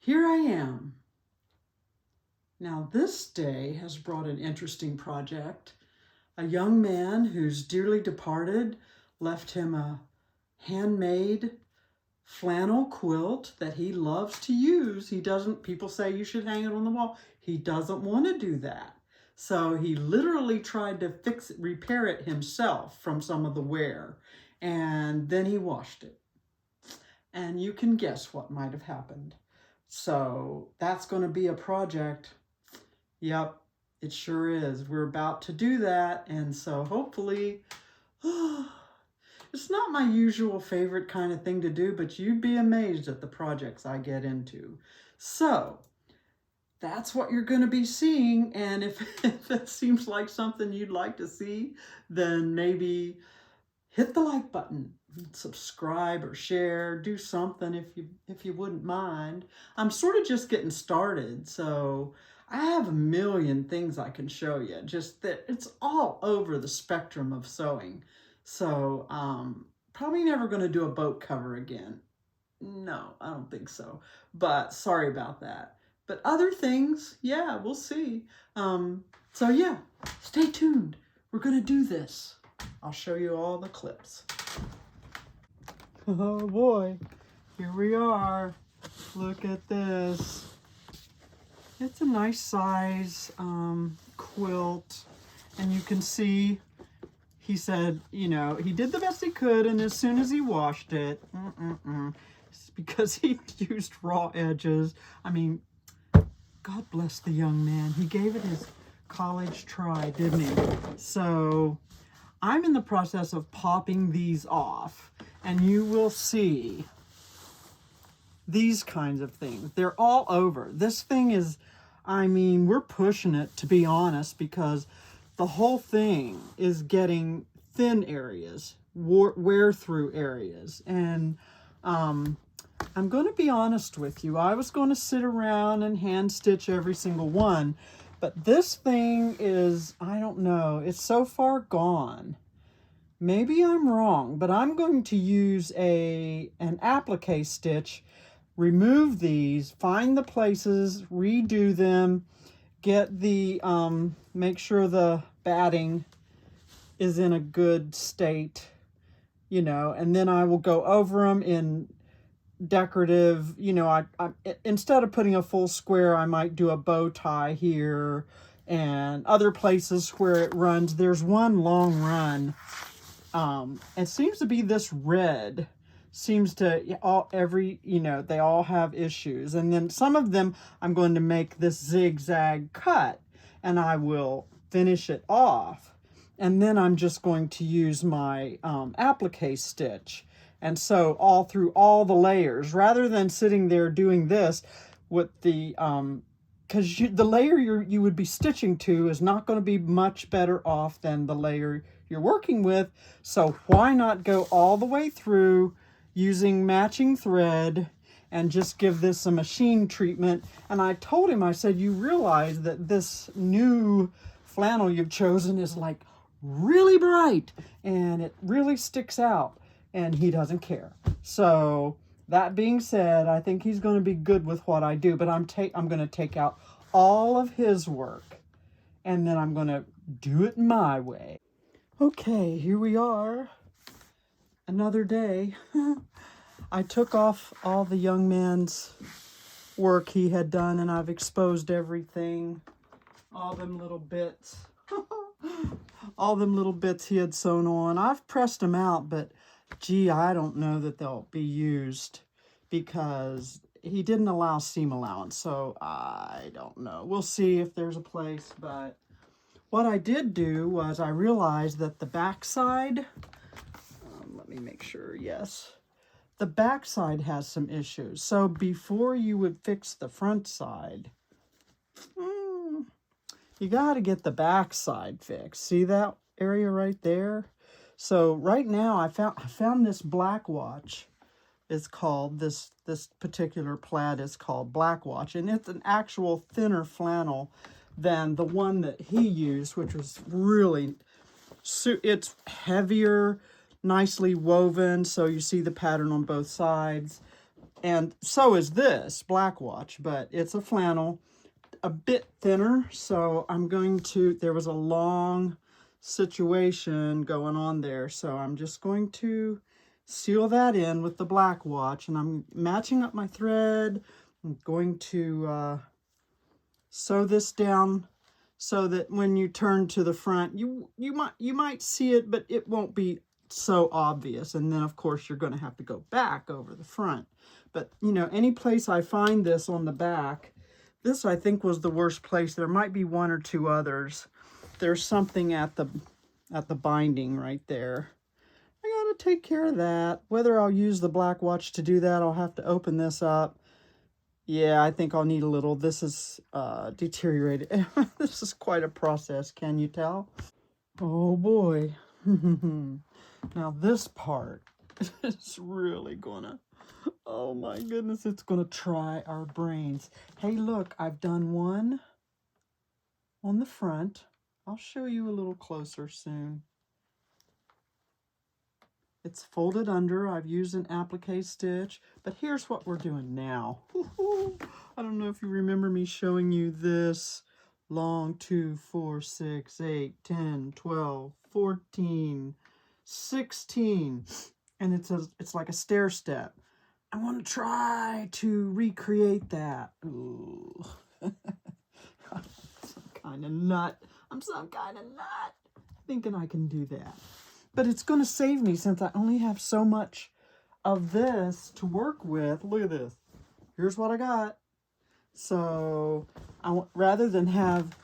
here I am. Now this day has brought an interesting project. A young man who's dearly departed left him a handmade flannel quilt that he loves to use. He doesn't, people say you should hang it on the wall. He doesn't want to do that. So he literally tried to repair it himself from some of the wear. And then he washed it. And you can guess what might have happened. So that's going to be a project. Yep, it sure is. We're about to do that. And so hopefully, it's not my usual favorite kind of thing to do, but you'd be amazed at the projects I get into. So that's what you're going to be seeing. And if that seems like something you'd like to see, then maybe hit the like button, subscribe or share, do something if you wouldn't mind. I'm sort of just getting started, so I have a million things I can show you, just that it's all over the spectrum of sewing. So probably never going to do a boat cover again. No, I don't think so, but sorry about that. But other things, yeah, we'll see. So yeah, stay tuned. We're going to do this. I'll show you all the clips. Oh boy, here we are. Look at this. It's a nice size quilt, and you can see he said, you know, he did the best he could, and as soon as he washed it, it's because he used raw edges. I mean, God bless the young man. He gave it his college try, didn't he? So I'm in the process of popping these off, and you will see these kinds of things. They're all over. This thing is, I mean, we're pushing it, to be honest, because the whole thing is getting thin areas, wear through areas. And I'm going to be honest with you. I was going to sit around and hand stitch every single one, but this thing is, I don't know, it's so far gone. Maybe I'm wrong, but I'm going to use an applique stitch, remove these, find the places, redo them, get the, make sure the batting is in a good state, you know, and then I will go over them in decorative, you know, I instead of putting a full square, I might do a bow tie here and other places where it runs. There's one long run. It seems to be this red. Seems to you know, they all have issues. And then some of them I'm going to make this zigzag cut, and I will finish it off. And then I'm just going to use my applique stitch. And so all through all the layers, rather than sitting there doing this with the, because the layer you would be stitching to is not going to be much better off than the layer you're working with. So why not go all the way through using matching thread and just give this a machine treatment? And I told him, I said, you realize that this new flannel you've chosen is like really bright and it really sticks out. And he doesn't care. So that being said, I think he's going to be good with what I do, but I'm going to take out all of his work, and then I'm going to do it my way. Okay, here we are. Another day. I took off all the young man's work he had done, and I've exposed everything. All them little bits. All them little bits he had sewn on. I've pressed them out, but gee, I don't know that they'll be used because he didn't allow seam allowance, so I don't know. We'll see if there's a place, but what I did do was I realized that the back side, let me make sure, yes, the back side has some issues. So before you would fix the front side, you got to get the back side fixed. See that area right there? So right now I found this black watch. It's called, this particular plaid is called black watch, and it's an actual thinner flannel than the one that he used, which was really, it's heavier, nicely woven, so you see the pattern on both sides. And so is this black watch, but it's a flannel, a bit thinner. So I'm going to, there was a long situation going on there. So I'm just going to seal that in with the black watch, and I'm matching up my thread. I'm going to sew this down so that when you turn to the front, you might see it, but it won't be so obvious. And then of course you're going to have to go back over the front. But you know, any place I find this on the back, this I think was the worst place. There might be one or two others. There's something at the binding right there. I gotta take care of that. Whether I'll use the black watch to do that, I'll have to open this up. Yeah, I think I'll need a little. This is deteriorated. This is quite a process, can you tell? Oh boy. Now this part is really gonna, oh my goodness, it's gonna try our brains. Hey look, I've done one on the front. I'll show you a little closer soon. It's folded under. I've used an applique stitch, but here's what we're doing now. I don't know if you remember me showing you this long 2, 4, 6, 8, 10, 12, 14, 16, and it's like a stair step. I want to try to recreate that. Ooh. I'm some kind of nut. Thinking I can do that. But it's going to save me since I only have so much of this to work with. Look at this. Here's what I got. So rather than have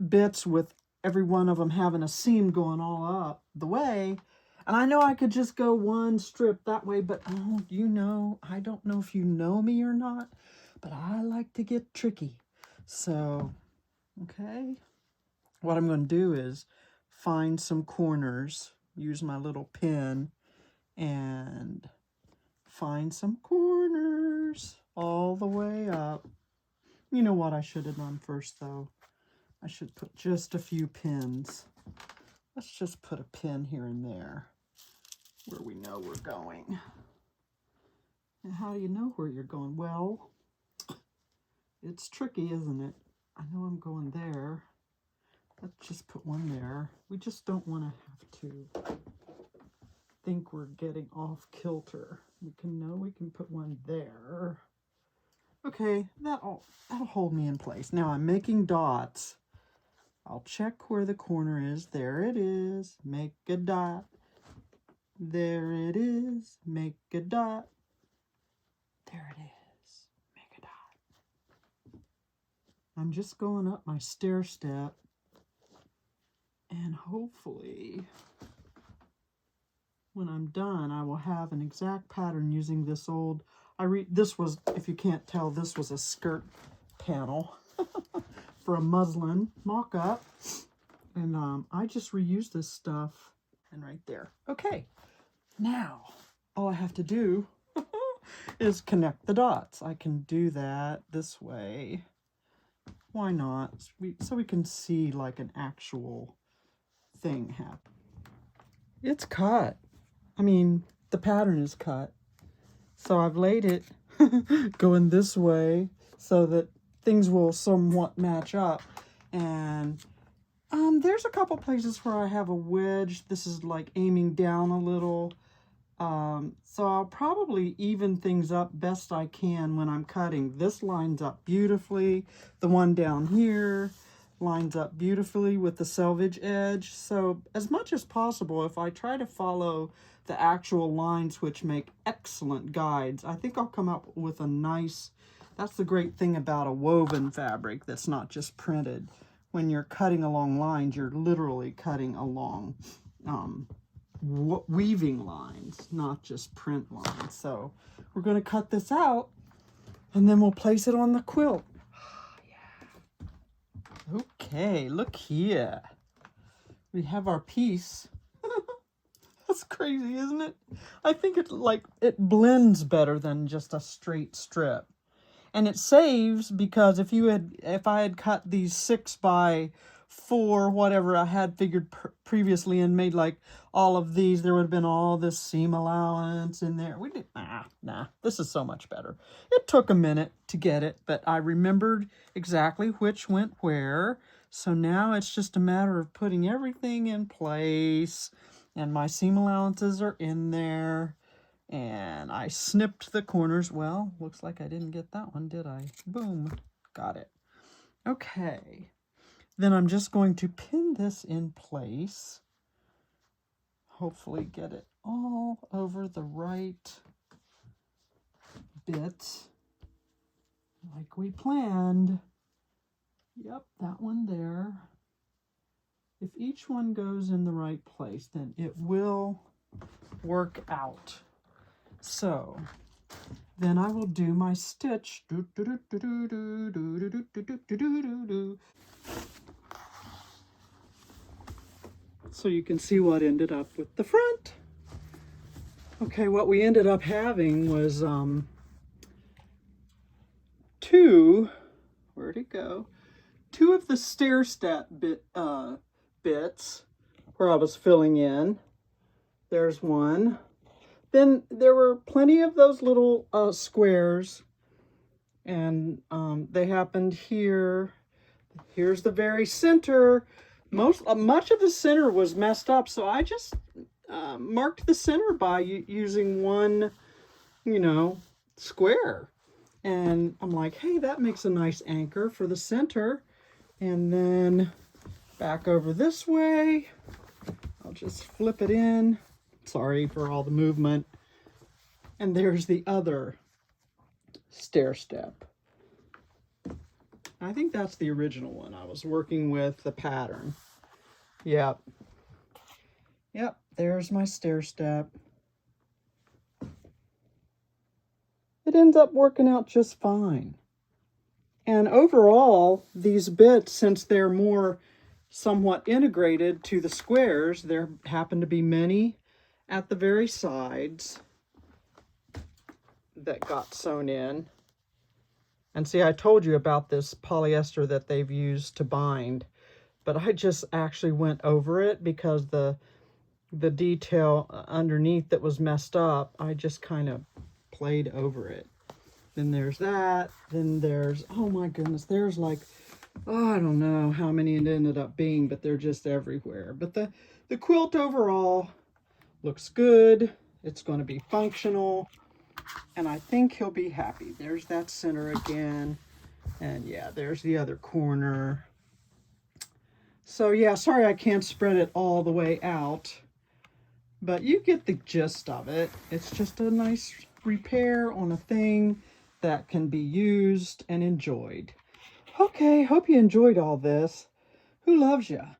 bits with every one of them having a seam going all up the way, and I know I could just go one strip that way, but oh, you know, I don't know if you know me or not, but I like to get tricky. So, okay. What I'm going to do is find some corners, use my little pin, and find some corners all the way up. You know what I should have done first, though? I should put just a few pins. Let's just put a pin here and there where we know we're going. And how do you know where you're going? Well, it's tricky, isn't it? I know I'm going there. Let's just put one there. We just don't want to have to think we're getting off kilter. We can put one there. Okay, that'll hold me in place. Now I'm making dots. I'll check where the corner is. There it is. Make a dot. There it is. Make a dot. There it is. Make a dot. I'm just going up my stair step. And hopefully, when I'm done, I will have an exact pattern using this old, this was, if you can't tell, this was a skirt panel for a muslin mock-up. And I just reused this stuff, and right there. Okay, now, all I have to do is connect the dots. I can do that this way. Why not? So we can see like an actual thing happen. It's cut. I mean, the pattern is cut. So I've laid it going this way so that things will somewhat match up. And there's a couple places where I have a wedge. This is like aiming down a little. So I'll probably even things up best I can when I'm cutting. This lines up beautifully. The one down here lines up beautifully with the selvage edge. So as much as possible, if I try to follow the actual lines, which make excellent guides, I think I'll come up with a nice, that's the great thing about a woven fabric that's not just printed. When you're cutting along lines, you're literally cutting along weaving lines, not just print lines. So we're going to cut this out and then we'll place it on the quilt. Okay, look here. We have our piece. That's crazy, isn't it? I think it blends better than just a straight strip. And it saves because if I had cut these 6 by 4, whatever I had figured previously and made like all of these, there would have been all this seam allowance in there. We did, nah, this is so much better. It took a minute to get it, but I remembered exactly which went where. So now it's just a matter of putting everything in place. And my seam allowances are in there. And I snipped the corners. Well, looks like I didn't get that one, did I? Boom. Got it. Okay. Then I'm just going to pin this in place. Hopefully get it all over the right bit like we planned. Yep, that one there. If each one goes in the right place, then it will work out. So then I will do my stitch. So you can see what ended up with the front. Okay, what we ended up having was where'd it go? Two of the stair step bits where I was filling in. There's one. Then there were plenty of those little squares, and they happened here. Here's the very center. Much of the center was messed up, so I just marked the center by using one, square. And I'm like, hey, that makes a nice anchor for the center. And then back over this way, I'll just flip it in. Sorry for all the movement. And there's the other stair step. I think that's the original one. I was working with the pattern. Yep. Yep, there's my stair step. It ends up working out just fine. And overall, these bits, since they're more somewhat integrated to the squares, there happen to be many at the very sides that got sewn in. And see, I told you about this polyester that they've used to bind, but I just actually went over it because the detail underneath that was messed up, I just kind of played over it. Then there's that. Then there's, oh my goodness, there's like, oh, I don't know how many it ended up being, but they're just everywhere. But the quilt overall looks good. It's going to be functional, and I think he'll be happy. There's that center again. And yeah, there's the other corner. So yeah, sorry I can't spread it all the way out, but you get the gist of it. It's just a nice repair on a thing that can be used and enjoyed. Okay, hope you enjoyed all this. Who loves ya?